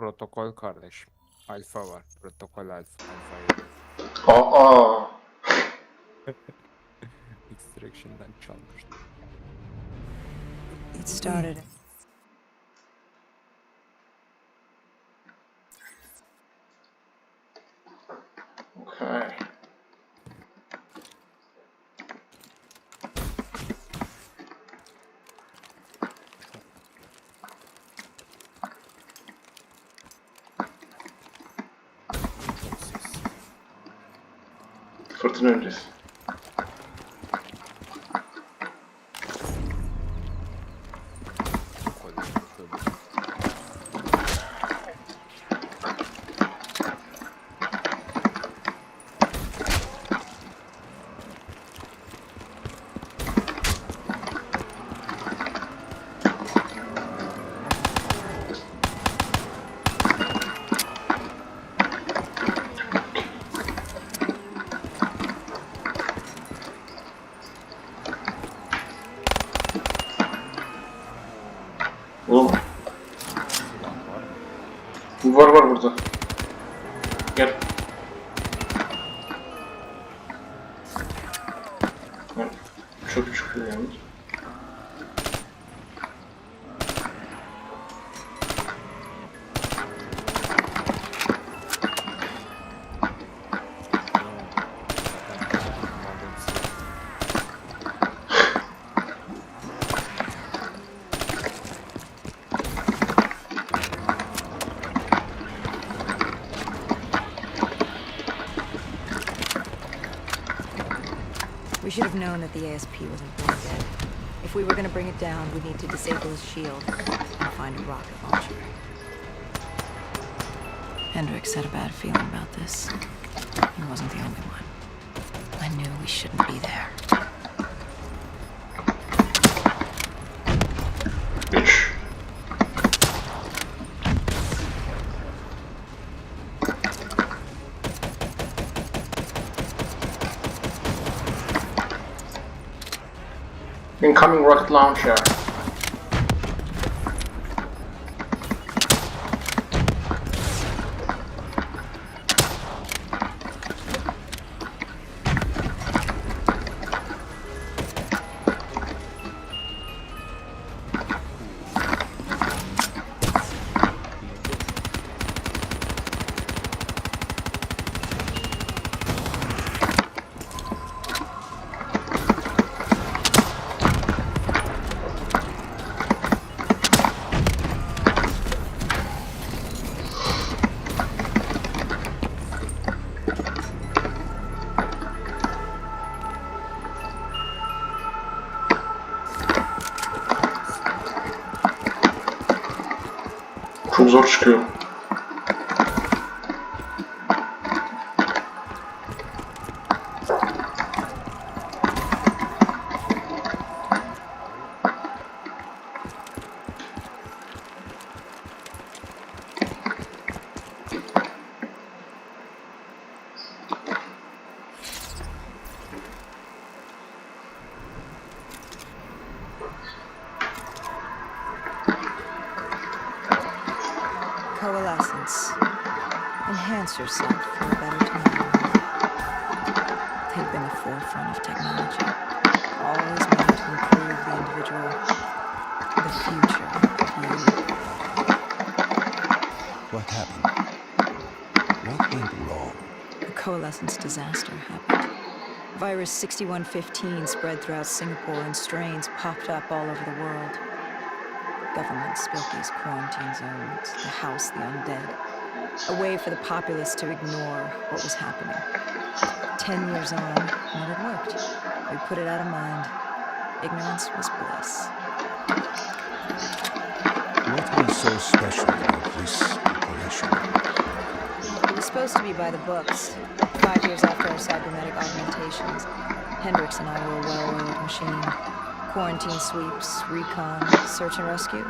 Protokol kardeşim. Alfa var. Protokol alfa. Alfa 7. Aa. Extraction'dan çalmıştım. It started. Okay. Çok sessiz. Fırtına öncesi. Protokol tabii. Oğlum. Silah var mı? Var burada. Gel. Gel. Çok çıkıyor yalnız. Aldığım silah. We should have known that the ASP wasn't born dead. If we were going to bring it down, we'd need to disable his shield and find a rocket launcher. Hendricks had a bad feeling about this. He wasn't the only one. I knew we shouldn't be there. 3. Incoming rocket launcher. Çok zor çıkıyor. Coalescence. Enhance yourself for a better tomorrow. They've been the forefront of technology, always wanting to improve the individual, the future of you. What happened? What went wrong? The coalescence disaster happened. Virus 6115 spread throughout Singapore and strains popped up all over the world. Governments built these quarantine zones, the house the undead, a way for the populace to ignore what was happening. 10 years on, and it had worked. We put it out of mind. Ignorance was bliss. What was so special about this operation? It was supposed to be by the books. 5 years after our cybernetic augmentations, Hendricks and I were a well-oiled machine. Quarantine sweeps, recon, search and rescue.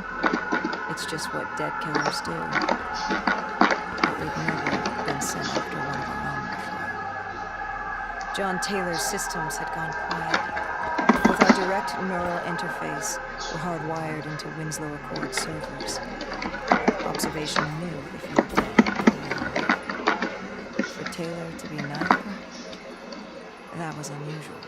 It's just what dead killers do. But we've never been sent after one of our own before. John Taylor's systems had gone quiet. With our direct neural interface, we're hardwired into Winslow Accord servers. Our observation knew if you were dead. For Taylor to be neither, that was unusual.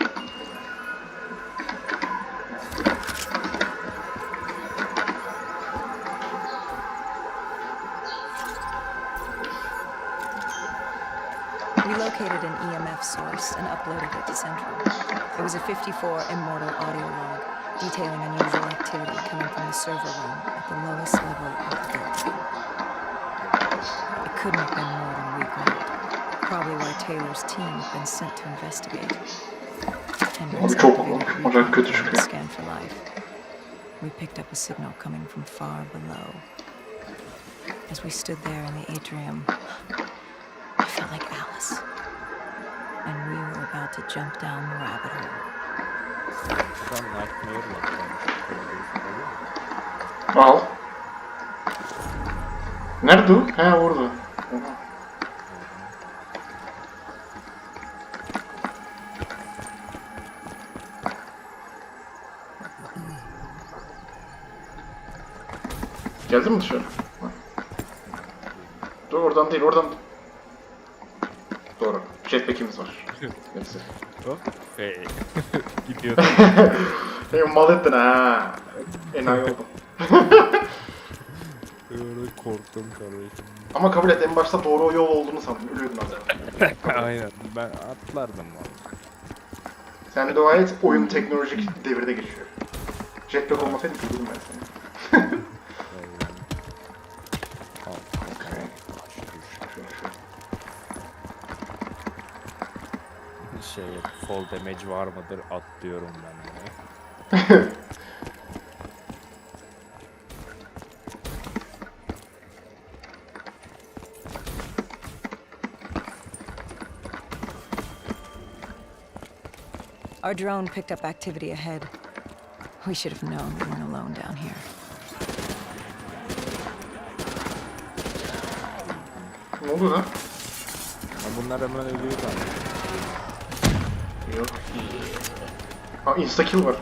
We located an EMF source and uploaded it to Central. It was a 54 immortal audio log detailing unusual activity coming from the server room at the lowest level of the building. It couldn't have been more than a week old. Probably why Taylor's team had been sent to investigate. Abi çok acayip kötü çıkıyor. Scan for life. We picked up a signal coming from far below. As we stood there in the atrium, I felt like Alice. And we were about to jump down the rabbit hole. Buradan Nightmare var. Al. Nerede o? He orada. Oha. Geldin mi dışarı? Ha. Dur oradan değil oradan. Doğru. Jetpack'imiz var. Neyse. Hop. Gidiyordu. Mal ettin ha. Enayi oldum. Öyle korktum kardeşim. Ama kabul et en başta doğru yol olduğunu sandım. Ölüyordun az evvel. Aynen. Ben atlardım valla. Sen de dua et oyun teknolojik devirde geçiyor. Jetpack olmasaydı bildim ben seni. Şey, fall damage var mıdır atlıyorum ben de. Our drone picked up activity ahead. We should have known we weren't alone down here. Ne oldu lan? Ya bunlar hemen ölüyor zaten. Yok. Ha insta kill var.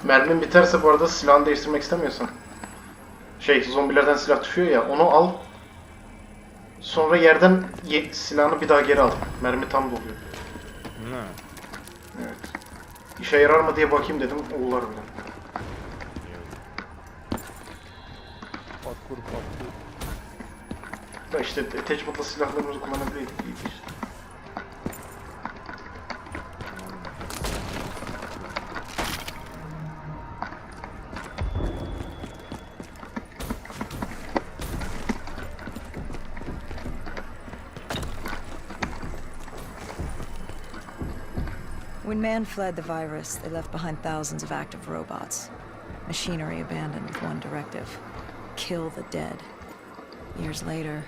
Mermin biterse bu arada silahını değiştirmek istemiyorsan. Zombilerden silah düşüyor ya onu al. Sonra yerden silahını bir daha geri al. Mermi tam doluyor. Ne? Evet. İşe yarar mı diye bakayım dedim. Oğullar bile. Parkur. Da işte attachment'la silahlarımızı kullanabiliyoruz. İşte. When man fled the virus, they left behind thousands of active robots. Machinery abandoned with one directive: kill the dead. Years later,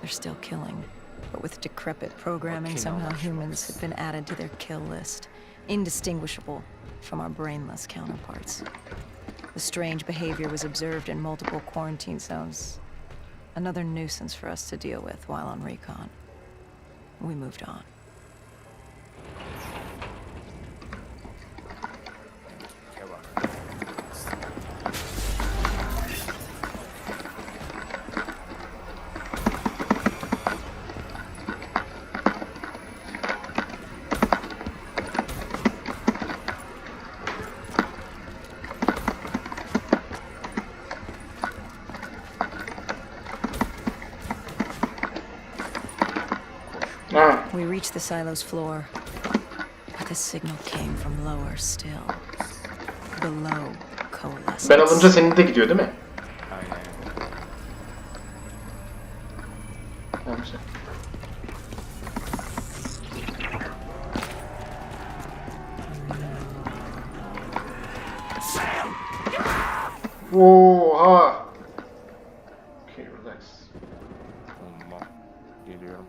they're still killing. But with decrepit programming, somehow humans have been added to their kill list, indistinguishable from our brainless counterparts. The strange behavior was observed in multiple quarantine zones. Another nuisance for us to deal with while on recon. We moved on. We reached the silo's floor, but the signal came from lower still. Below coalescence. Ben alınca senin de gidiyor değil mi? Aynen. Tamam güzel. Oha! Okay, relax. Tamam. Geliyorum.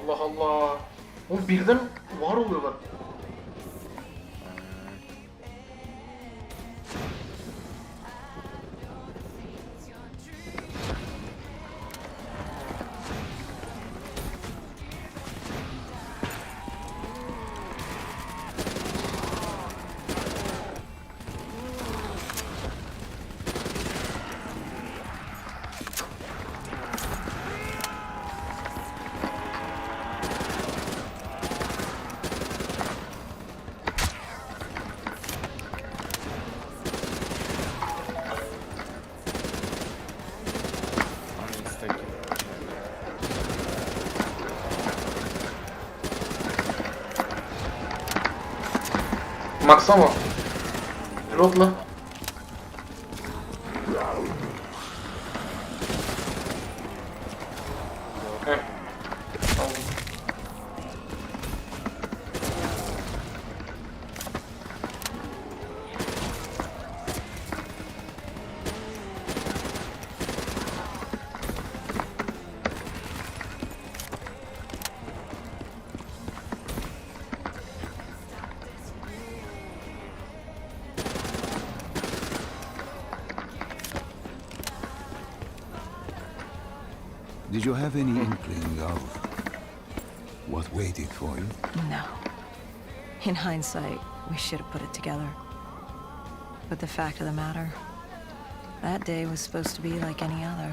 Allah Allah. Oğlum birden var oluyorlar. Max'a mı? Reload'la. Heh. Aldım. Did you have any inkling of what waited for you? No. In hindsight, we should have put it together. But the fact of the matter, that day was supposed to be like any other.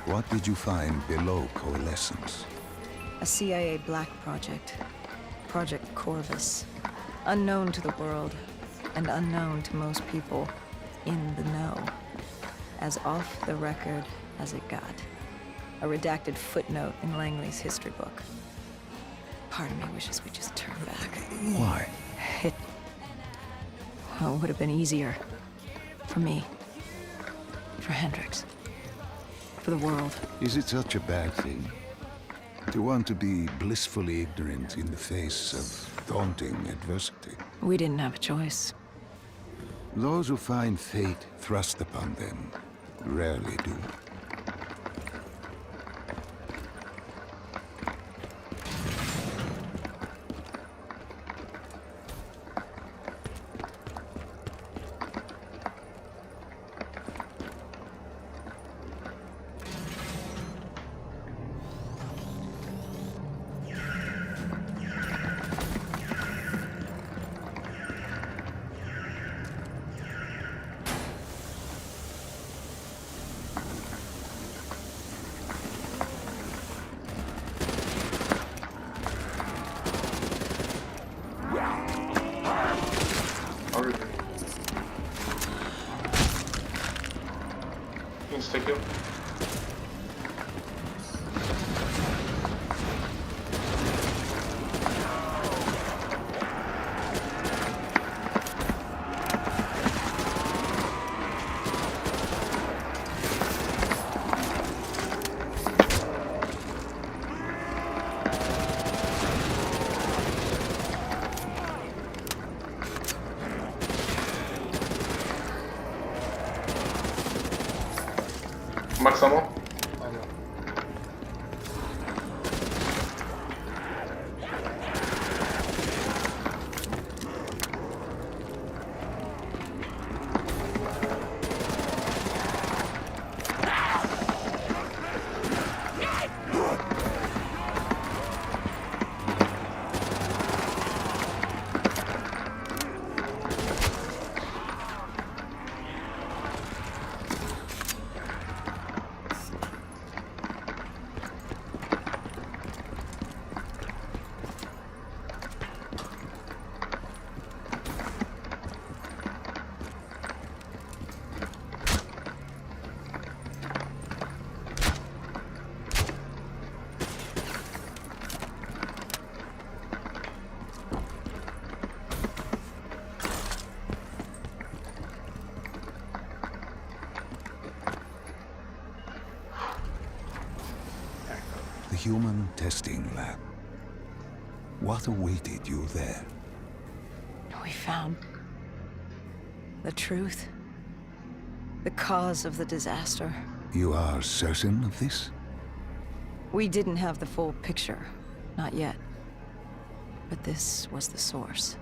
What did you find below coalescence? A CIA black project. Project Corvus. Unknown to the world, and unknown to most people in the know. As off the record as it got. A redacted footnote in Langley's history book. Part of me wishes we just turned back. Why? It... well, it would have been easier. For me. For Hendricks. For the world. Is it such a bad thing? To want to be blissfully ignorant in the face of daunting adversity? We didn't have a choice. Those who find fate thrust upon them rarely do. Harbi. Instagram. Max ammo. Aynen. The human testing lab. What awaited you there? We found the truth. The cause of the disaster. You are certain of this? We didn't have the full picture. Not yet. But this was the source.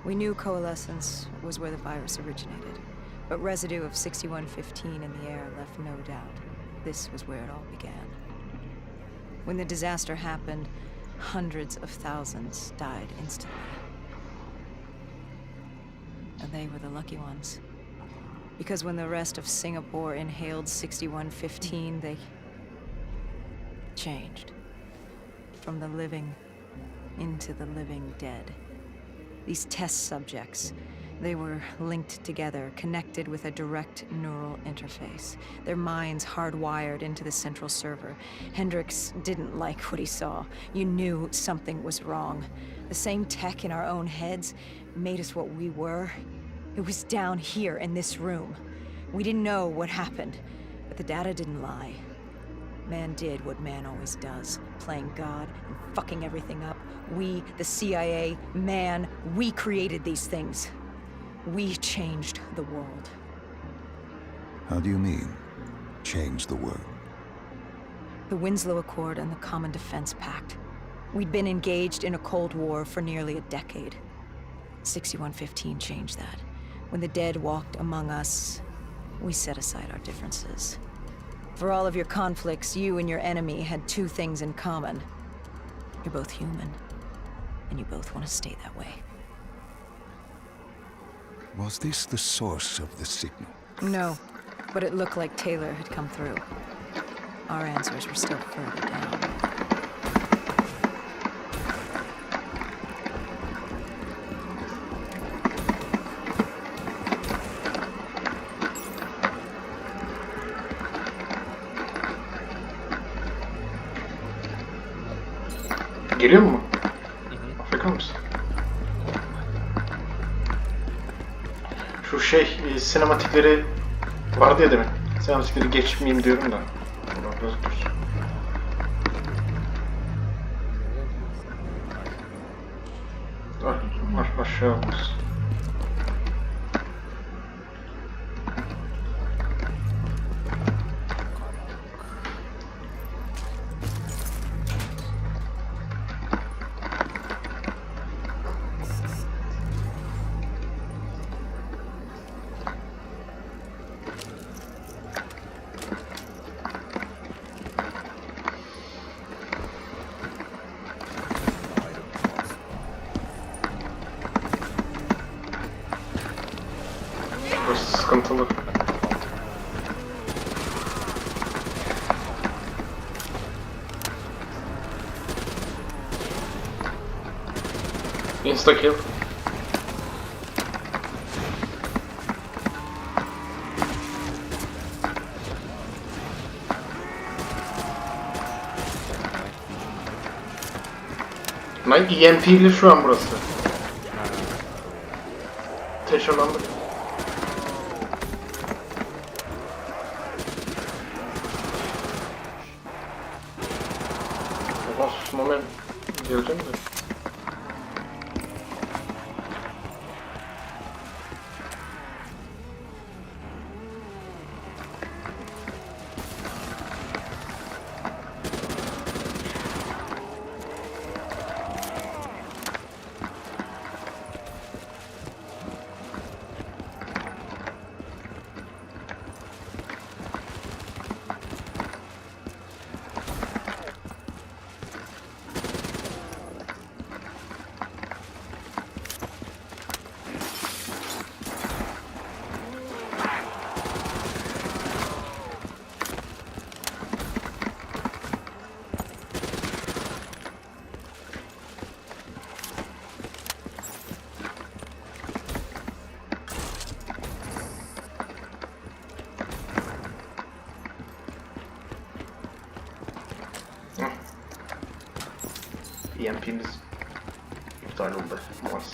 We knew coalescence was where the virus originated, but residue of 6115 in the air left no doubt. This was where it all began. When the disaster happened, hundreds of thousands died instantly. And they were the lucky ones. Because when the rest of Singapore inhaled 6115, they changed. From the living into the living dead. These test subjects, they were linked together, connected with a direct neural interface. Their minds hardwired into the central server. Hendricks didn't like what he saw. You knew something was wrong. The same tech in our own heads made us what we were. It was down here in this room. We didn't know what happened, but the data didn't lie. Man did what man always does, playing God and fucking everything up. We, the CIA, man, we created these things. We changed the world. How do you mean, change the world? The Winslow Accord and the Common Defense Pact. We'd been engaged in a Cold War for nearly a decade. 6115 changed that. When the dead walked among us, we set aside our differences. For all of your conflicts, you and your enemy had two things in common. You're both human, and you both want to stay that way. Was this the source of the signal? No, but it looked like Taylor had come through. Our answers were still further down. Geliyor mu? Afrika mısın? Şu sinematikleri vardı ya demin. Sinematikleri geçmeyeyim diyorum da. Ulan biraz dur. Aşağı alırız. Burası sıkıntılı. Insta kill. Lan EMP'li şu an burası. Teşelandık. Oha susma ben geleceğim de. EMP'miz iptal oldu. Mars.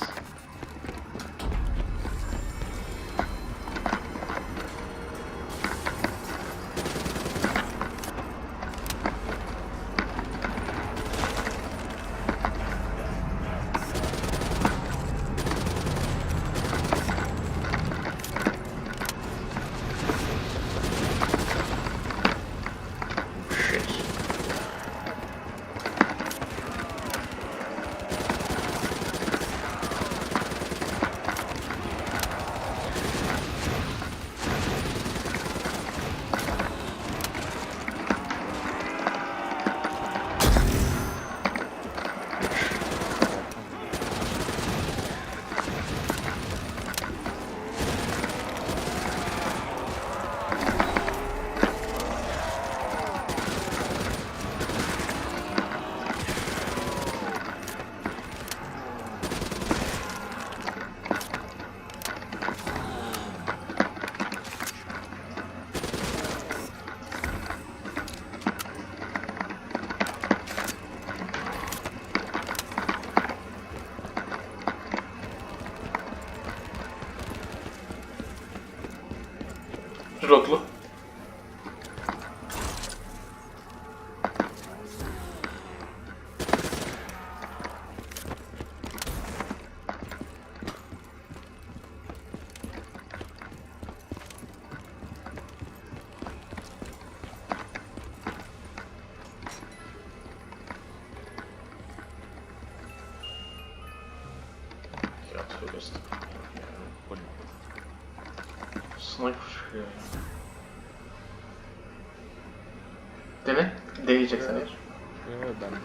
Reloadlu. Ya tövbe estağfurullah. Bu ne? Sniper çıkıyor ya. Dene. Deneyeceksen eğer. Yo, ben de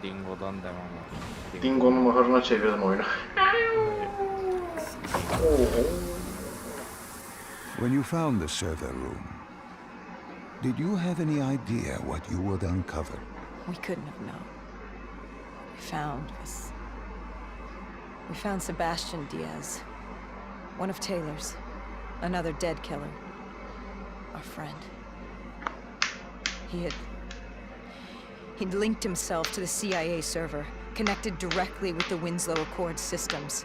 Dingo'dan devam var. Dingo'nun maharına çevirdim oyunu. When you found the server room, did you have any idea what you would uncover? We couldn't have known. We found Sebastian Diaz, one of Taylor's, another dead killer, our friend. He'd linked himself to the CIA server, connected directly with the Winslow Accord systems.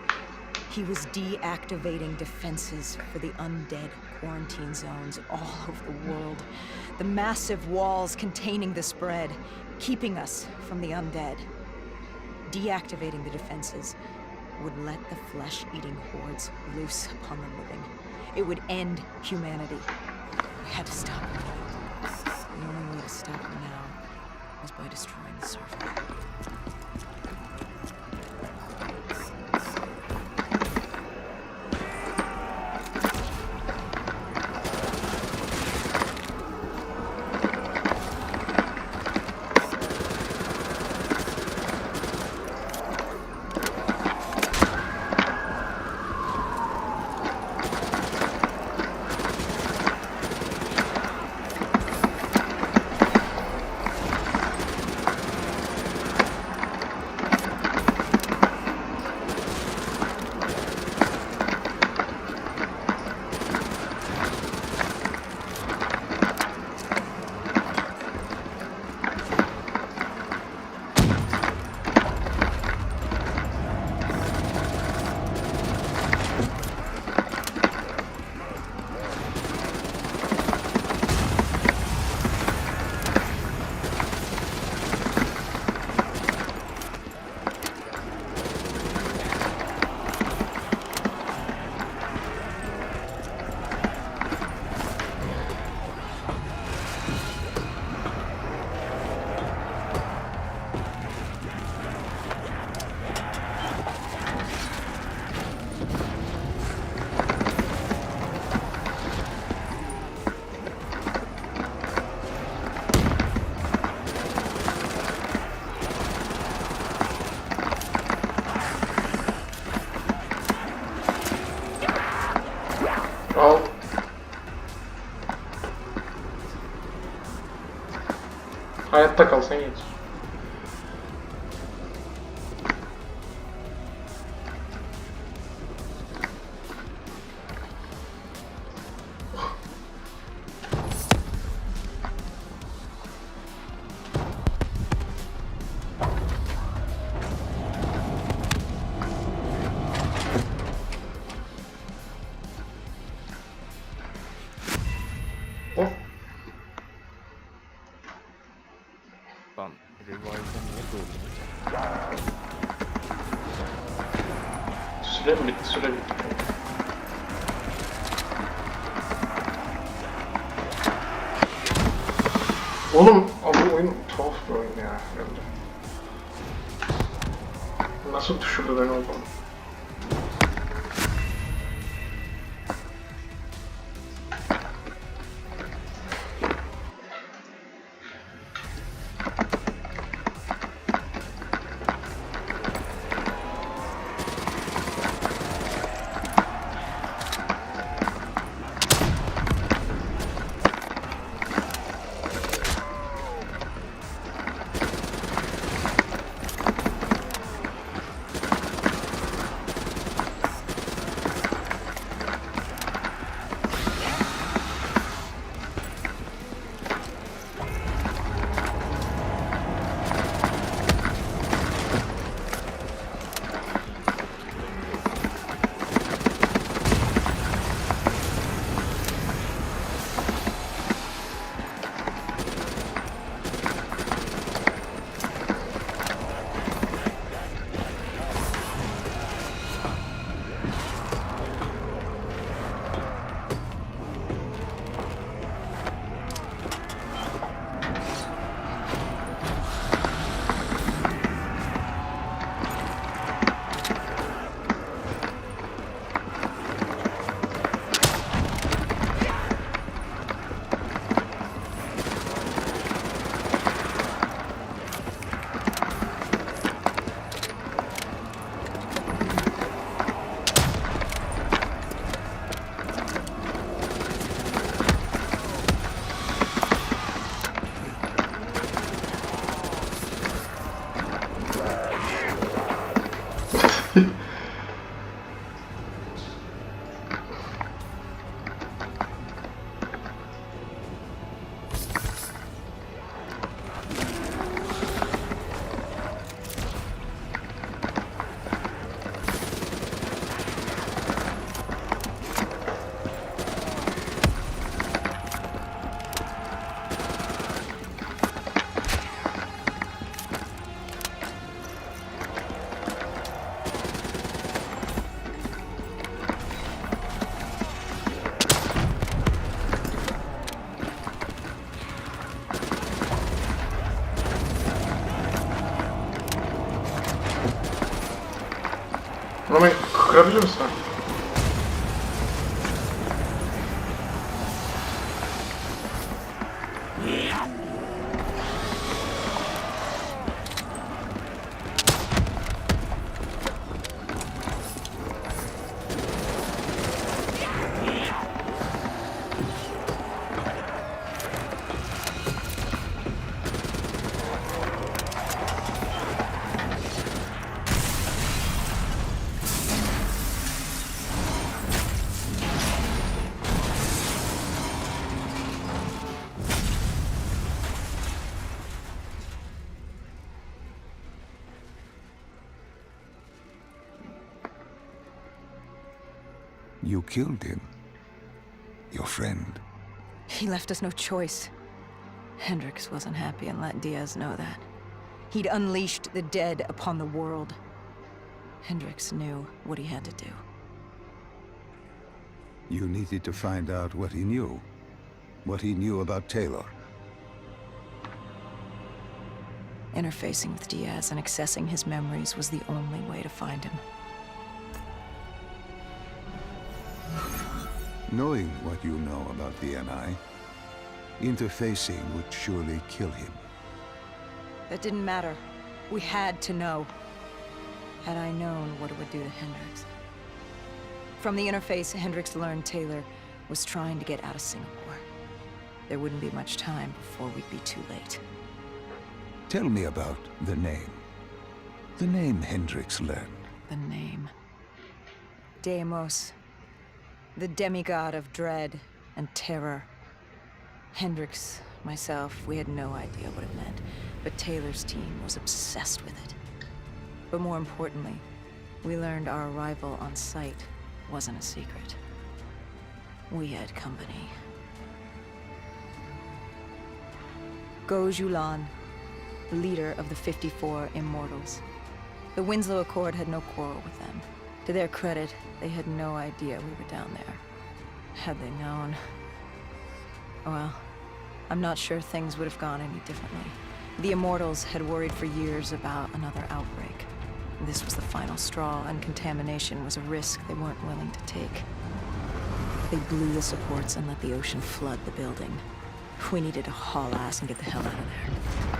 He was deactivating defenses for the undead quarantine zones all over the world. The massive walls containing the spread, keeping us from the undead. Deactivating the defenses would let the flesh-eating hordes loose upon the living. It would end humanity. We had to stop him. The only way to stop him now was by destroying the server. hayatta kalsan yeter. Of. Lan revive'da niye doğdun? Süre mi bitti? Süre bitti. Oğlum bu oyun tuhaf bir oyun ya. Nasıl düşürdü beni oradan? Bunu ben kırabilir misin? You killed him. Your friend. He left us no choice. Hendricks wasn't happy and let Diaz know that. He'd unleashed the dead upon the world. Hendricks knew what he had to do. You needed to find out what he knew. What he knew about Taylor. Interfacing with Diaz and accessing his memories was the only way to find him. Knowing what you know about the NI, interfacing would surely kill him. That didn't matter. We had to know. Had I known what it would do to Hendricks. From the interface, Hendricks learned Taylor was trying to get out of Singapore. There wouldn't be much time before we'd be too late. Tell me about the name. The name Hendrix learned. The name. Deimos. The demigod of dread and terror. Hendrix, myself, we had no idea what it meant, but Taylor's team was obsessed with it. But more importantly, we learned our arrival on site wasn't a secret. We had company. Go Julan, leader of the 54 Immortals. The Winslow Accord had no quarrel with them. To their credit, they had no idea we were down there. Had they known... Well, I'm not sure things would have gone any differently. The Immortals had worried for years about another outbreak. This was the final straw, and contamination was a risk they weren't willing to take. They blew the supports and let the ocean flood the building. We needed to haul ass and get the hell out of there.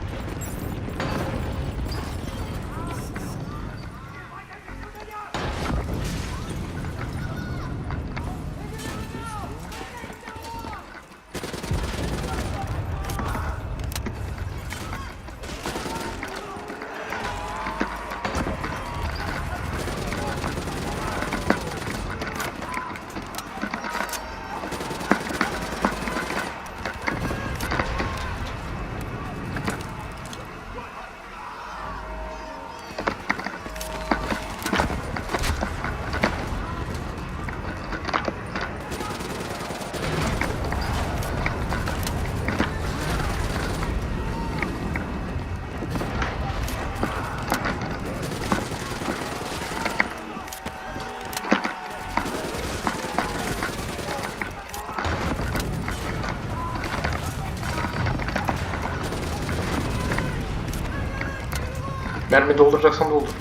Mermi dolduracaksan doldur.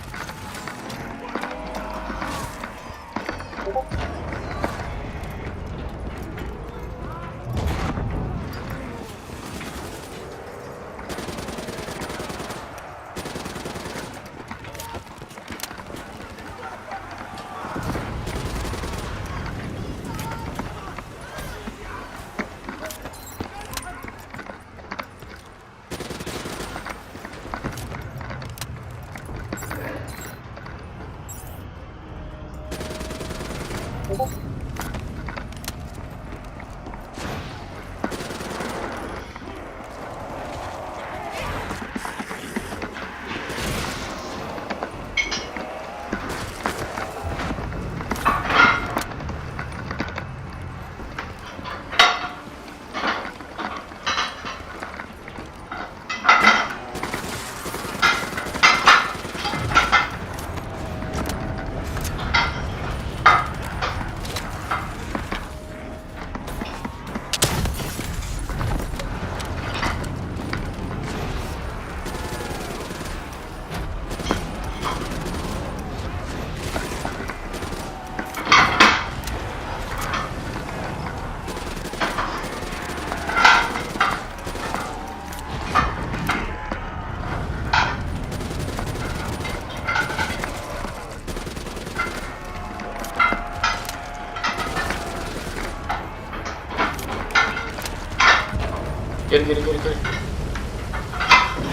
Geri.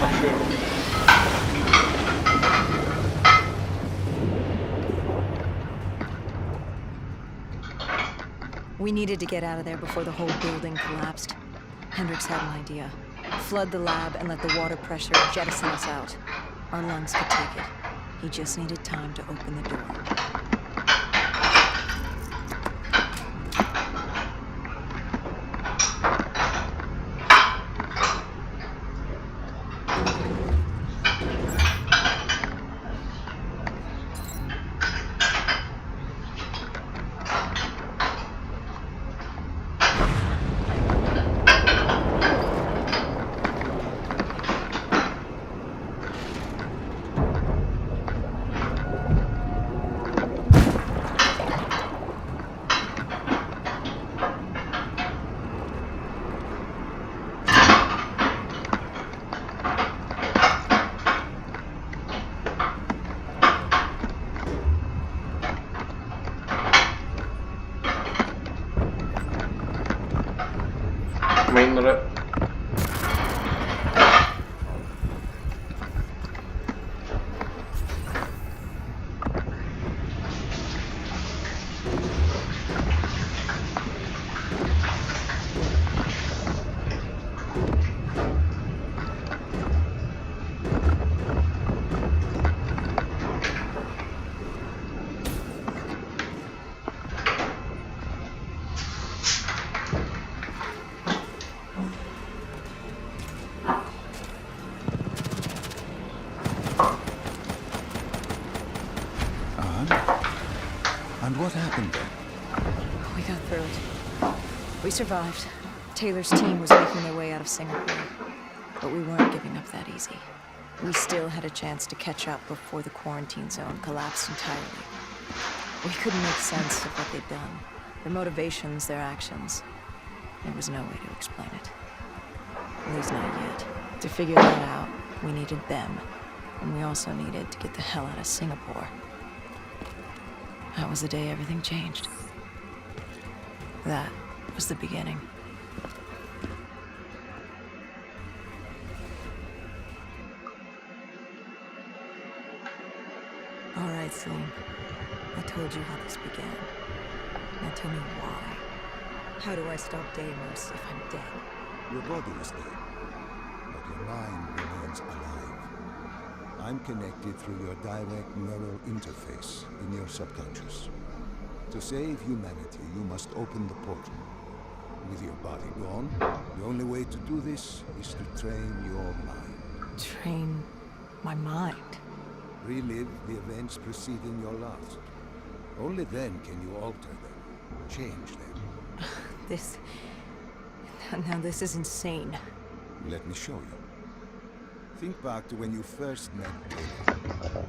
Bak şöyle. We needed to get out of there before the whole building collapsed. Hendrix had an idea. Flood the lab and let the water pressure jettison us out. Our lungs could take it. He just needed time to open the door. Mainlara And what happened then? We got through it. We survived. Taylor's team was making their way out of Singapore. But we weren't giving up that easy. We still had a chance to catch up before the quarantine zone collapsed entirely. We couldn't make sense of what they'd done. Their motivations, their actions. There was no way to explain it. At least not yet. To figure that out, we needed them. And we also needed to get the hell out of Singapore. That was the day everything changed. That was the beginning. All right, Slim. I told you how this began. Now tell me why. How do I stop Deimos if I'm dead? Your body is dead, but your mind remains alive. I'm connected through your direct neural interface in your subconscious. To save humanity, you must open the portal. With your body gone, the only way to do this is to train your mind. Train my mind. Relive the events preceding your last. Only then can you alter them, change them. This... Now this is insane. Let me show you. Think back to when you first met Taylor.